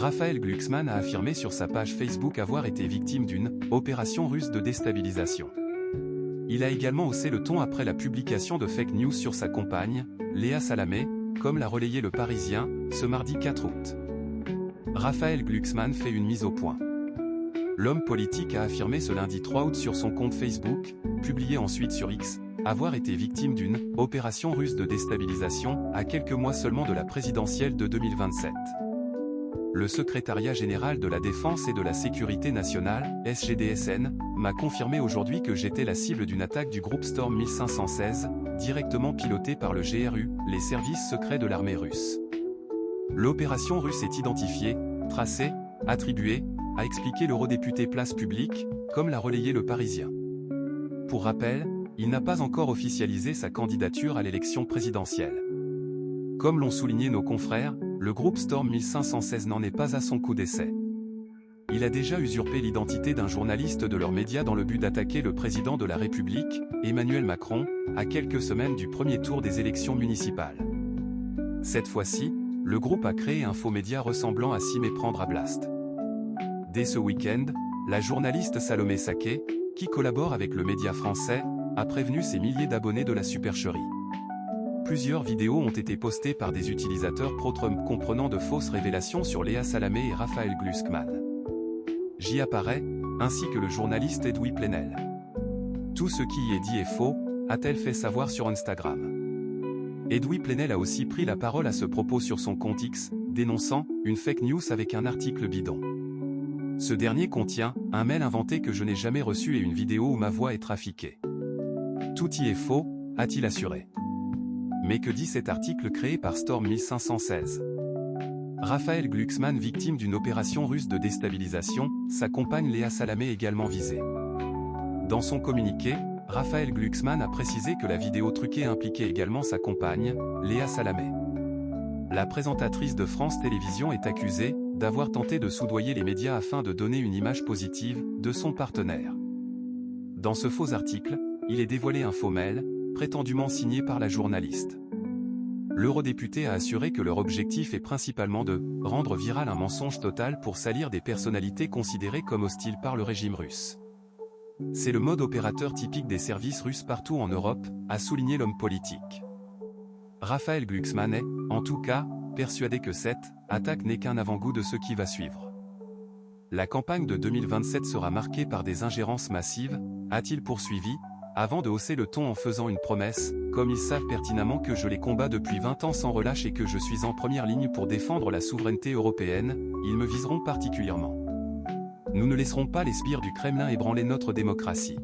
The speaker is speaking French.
Raphaël Glucksmann a affirmé sur sa page Facebook avoir été victime d'une « opération russe de déstabilisation ». Il a également haussé le ton après la publication de fake news sur sa compagne, Léa Salamé, comme l'a relayé Le Parisien, ce mardi 4 août. Raphaël Glucksmann fait une mise au point. L'homme politique a affirmé ce lundi 3 août sur son compte Facebook, publié ensuite sur X, avoir été victime d'une « opération russe de déstabilisation » à quelques mois seulement de la présidentielle de 2027. Le secrétariat général de la Défense et de la Sécurité nationale, SGDSN, m'a confirmé aujourd'hui que j'étais la cible d'une attaque du groupe Storm 1516, directement pilotée par le GRU, les services secrets de l'armée russe. L'opération russe est identifiée, tracée, attribuée, a expliqué l'eurodéputé Place Publique, comme l'a relayé Le Parisien. Pour rappel, il n'a pas encore officialisé sa candidature à l'élection présidentielle. Comme l'ont souligné nos confrères, le groupe Storm 1516 n'en est pas à son coup d'essai. Il a déjà usurpé l'identité d'un journaliste de leurs médias dans le but d'attaquer le président de la République, Emmanuel Macron, à quelques semaines du premier tour des élections municipales. Cette fois-ci, le groupe a créé un faux média ressemblant à s'y méprendre à Blast. Dès ce week-end, la journaliste Salomé Saké, qui collabore avec le média français, a prévenu ses milliers d'abonnés de la supercherie. Plusieurs vidéos ont été postées par des utilisateurs pro-Trump comprenant de fausses révélations sur Léa Salamé et Raphaël Glucksmann. J'y apparaît, ainsi que le journaliste Edoui Plenel. Tout ce qui y est dit est faux, a-t-elle fait savoir sur Instagram. Edoui Plenel a aussi pris la parole à ce propos sur son compte X, dénonçant une fake news avec un article bidon. Ce dernier contient un mail inventé que je n'ai jamais reçu et une vidéo où ma voix est trafiquée. Tout y est faux, a-t-il assuré. Mais que dit cet article créé par Storm 1516? Raphaël Glucksmann victime d'une opération russe de déstabilisation, sa compagne Léa Salamé également visée. Dans son communiqué, Raphaël Glucksmann a précisé que la vidéo truquée impliquait également sa compagne, Léa Salamé. La présentatrice de France Télévisions est accusée d'avoir tenté de soudoyer les médias afin de donner une image positive de son partenaire. Dans ce faux article, il est dévoilé un faux mail, prétendument signé par la journaliste. L'eurodéputé a assuré que leur objectif est principalement de « rendre viral un mensonge total pour salir des personnalités considérées comme hostiles par le régime russe ». C'est le mode opérateur typique des services russes partout en Europe, a souligné l'homme politique. Raphaël Glucksmann est, en tout cas, persuadé que cette attaque n'est qu'un avant-goût de ce qui va suivre. La campagne de 2027 sera marquée par des ingérences massives, a-t-il poursuivi, avant de hausser le ton en faisant une promesse, comme ils savent pertinemment que je les combats depuis 20 ans sans relâche et que je suis en première ligne pour défendre la souveraineté européenne, ils me viseront particulièrement. Nous ne laisserons pas les sbires du Kremlin ébranler notre démocratie.